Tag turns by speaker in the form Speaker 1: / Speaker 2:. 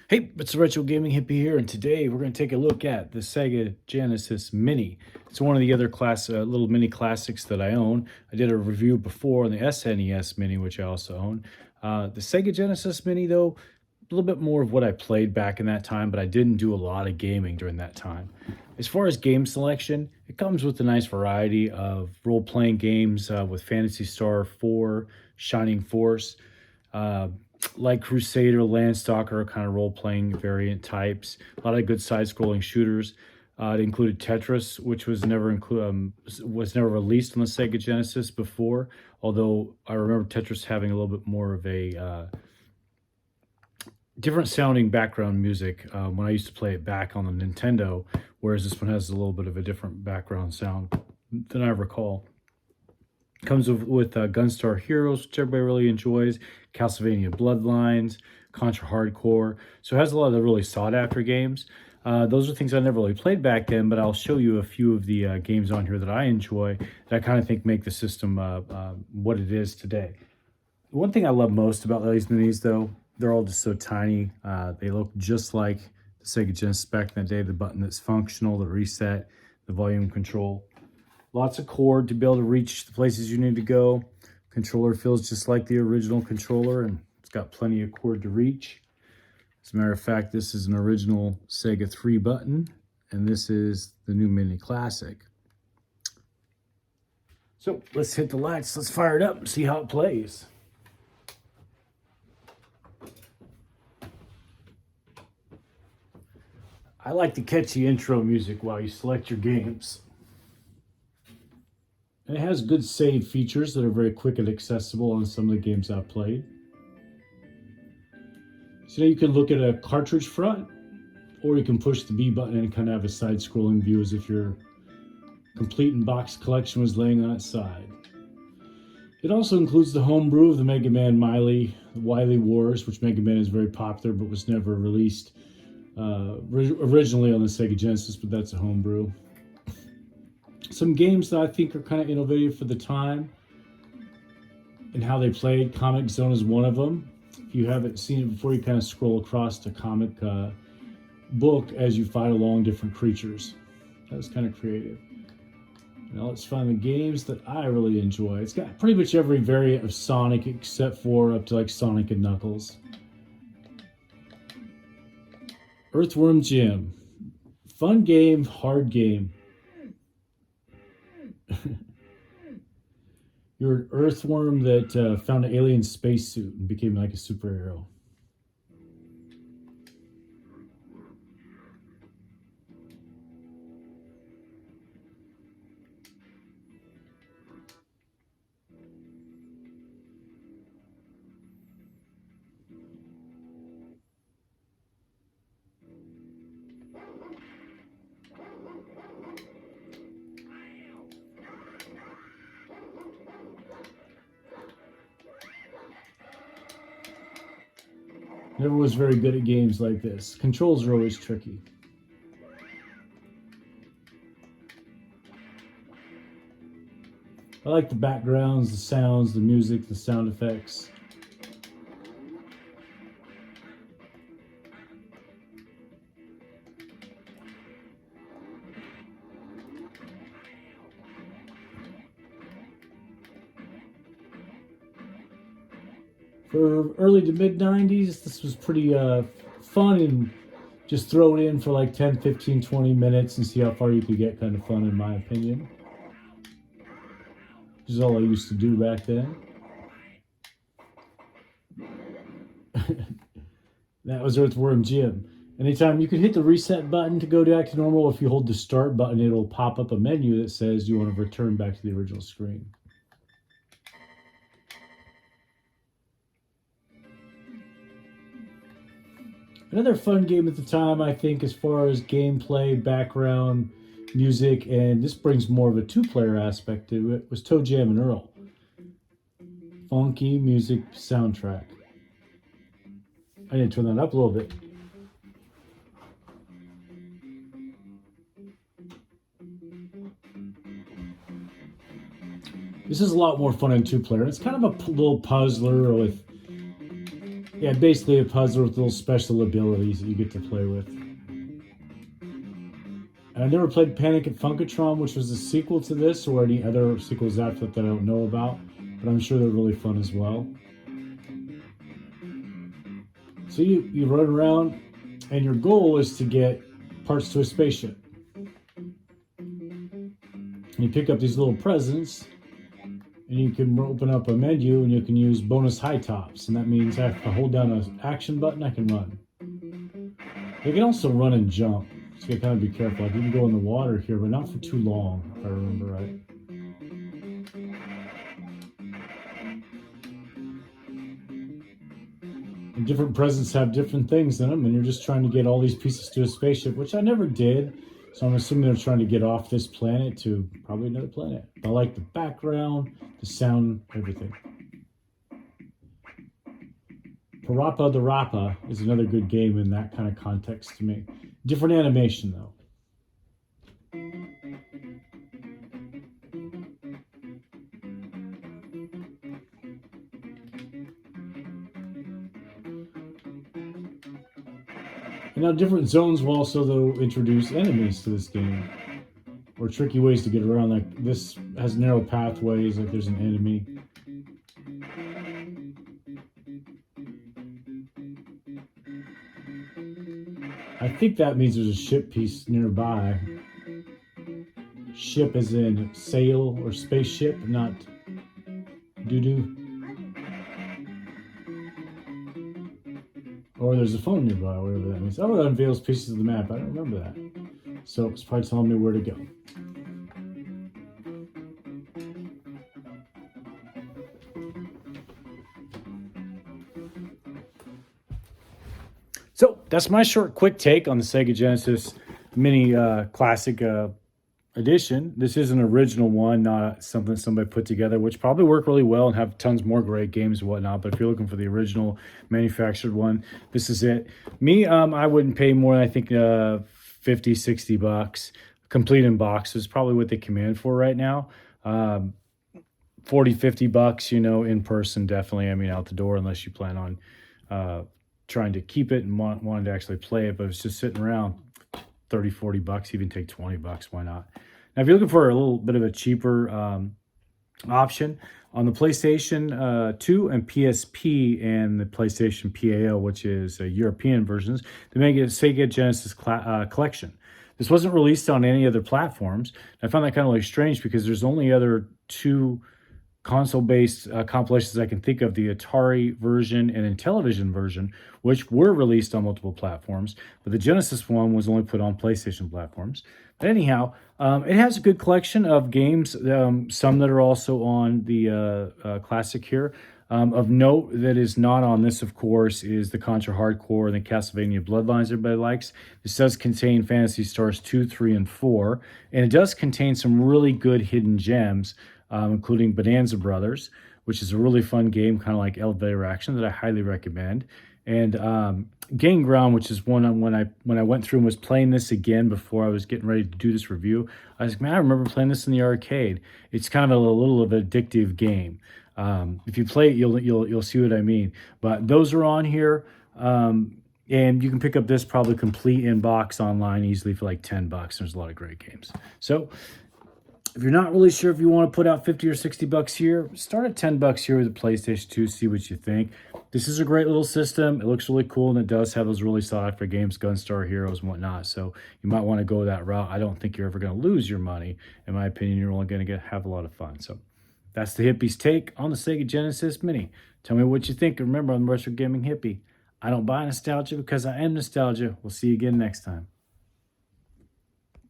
Speaker 1: Hey, it's the Retro Gaming Hippie here, and today we're going to take a look at the Sega Genesis Mini. It's one of the other little mini classics that I own. I did a review before on the SNES Mini, which I also own. The Sega Genesis Mini, though, a little bit more of what I played back in that time, but I didn't do a lot of gaming during that time. As far as game selection, it comes with a nice variety of role-playing games with Phantasy Star 4, Shining Force, uh, like Crusader, Landstalker, kind of role-playing variant types. A lot of good side-scrolling shooters. It included Tetris, which was never released on the Sega Genesis before. Although I remember Tetris having a little bit more of a different sounding background music when I used to play it back on the Nintendo, whereas this one has a little bit of a different background sound than I recall. Comes with Gunstar Heroes, which everybody really enjoys, Castlevania Bloodlines, Contra Hardcore. So it has a lot of the really sought-after games. Those are things I never really played back then, but I'll show you a few of the games on here that I enjoy that I kind of think make the system what it is today. One thing I love most about these minis, though, they're all just so tiny. They look just like the Sega Genesis back in the day. The button that's functional, the reset, the volume control. Lots of cord to be able to reach the places you need to go. Controller feels just like the original controller, and it's got plenty of cord to reach. As a matter of fact, this is an original Sega 3 button, and this is the new Mini Classic. So let's hit the lights. Let's fire it up and see how it plays. I like the catchy intro music while you select your games. And it has good save features that are very quick and accessible on some of the games I've played. So now you can look at a cartridge front, or you can push the B button and kind of have a side-scrolling view as if your complete in-box collection was laying on its side. It also includes the homebrew of the Mega Man Wily Wars, which Mega Man is very popular but was never released originally on the Sega Genesis, but that's a homebrew. Some games that I think are kind of innovative for the time and how they played. Comic Zone is one of them. If you haven't seen it before, you kind of scroll across the comic book as you fight along different creatures. That was kind of creative. Now let's find the games that I really enjoy. It's got pretty much every variant of Sonic except for up to like Sonic and Knuckles. Earthworm Jim. Fun game, hard game. You're an earthworm that found an alien spacesuit and became like a superhero. Never was very good at games like this. Controls are always tricky. I like the backgrounds, the sounds, the music, the sound effects. For early to mid 90s, this was pretty fun, and just throw it in for like 10, 15, 20 minutes and see how far you could get. Kind of fun, in my opinion. Which is all I used to do back then. That was Earthworm Jim. Anytime you can hit the reset button to go back to normal. If you hold the start button, it'll pop up a menu that says you want to return back to the original screen. Another fun game at the time, I think, as far as gameplay, background, music, and this brings more of a two-player aspect to it, was Toe Jam and Earl. Funky music soundtrack. I need to turn that up a little bit. This is a lot more fun in two-player. It's kind of a little puzzler with Yeah, basically a puzzle with little special abilities that you get to play with. And I never played Panic at Funkatron, which was a sequel to this, or any other sequels after that I don't know about, but I'm sure they're really fun as well. So you run around, and your goal is to get parts to a spaceship. And you pick up these little presents, and you can open up a menu, and you can use bonus high tops, and that means if I hold down an action button, I can run. You can also run and jump, so you gotta be careful. Like you can go in the water here, but not for too long, if I remember right. And different presents have different things in them, and you're just trying to get all these pieces to a spaceship, which I never did. So I'm assuming they're trying to get off this planet to probably another planet. I like the background, the sound, everything. Parappa the Rappa is another good game in that kind of context to me. Different animation though. And now different zones will also though introduce enemies to this game. Or tricky ways to get around. Like this has narrow pathways, like there's an enemy. I think that means there's a ship piece nearby. Ship as in sail or spaceship, not doo-doo. Or there's a phone nearby, whatever that means. Oh, that unveils pieces of the map. I don't remember that. So it's probably telling me where to go. So that's my short, quick take on the Sega Genesis Mini Classic Edition. This is an original one, not something somebody put together, which probably work really well and have tons more great games and whatnot. But if you're looking for the original manufactured one, this is it. Me, I wouldn't pay more than I think 50, 60 bucks. Complete in box is probably what they command for right now. 40, 50 bucks, you know, in person, definitely. I mean, out the door, unless you plan on trying to keep it and wanting to actually play it. But it's just sitting around 30, 40 bucks, even take 20 bucks. Why not? Now, if you're looking for a little bit of a cheaper option, on the PlayStation 2 and PSP and the PlayStation PAL, which is European versions, they make a Sega Genesis collection. This wasn't released on any other platforms. I found that kind of like strange because there's only other two console-based compilations I can think of, the Atari version and Intellivision version, which were released on multiple platforms, but the Genesis one was only put on PlayStation platforms. But anyhow, it has a good collection of games, some that are also on the Classic here. Of note that is not on this, of course, is the Contra Hardcore and the Castlevania Bloodlines everybody likes. This does contain Phantasy Stars 2, 3, and 4, and it does contain some really good hidden gems, including Bonanza Brothers, which is a really fun game, kind of like elevator action that I highly recommend. And Game Ground, which is one when I went through and was playing this again before I was getting ready to do this review, I was like, man, I remember playing this in the arcade. It's kind of a little of an addictive game. If you play it, you'll see what I mean. But those are on here, and you can pick up this probably complete in box online easily for like 10 bucks. There's a lot of great games. So if you're not really sure if you want to put out 50 or 60 bucks here, start at 10 bucks here with the PlayStation 2, see what you think. This is a great little system. It looks really cool, and it does have those really sought after games, Gunstar Heroes and whatnot. So you might want to go that route. I don't think you're ever going to lose your money. In my opinion, you're only going to have a lot of fun. So that's the hippies' take on the Sega Genesis Mini. Tell me what you think. Remember, I'm the Retro Gaming Hippie. I don't buy nostalgia because I am nostalgia. We'll see you again next time.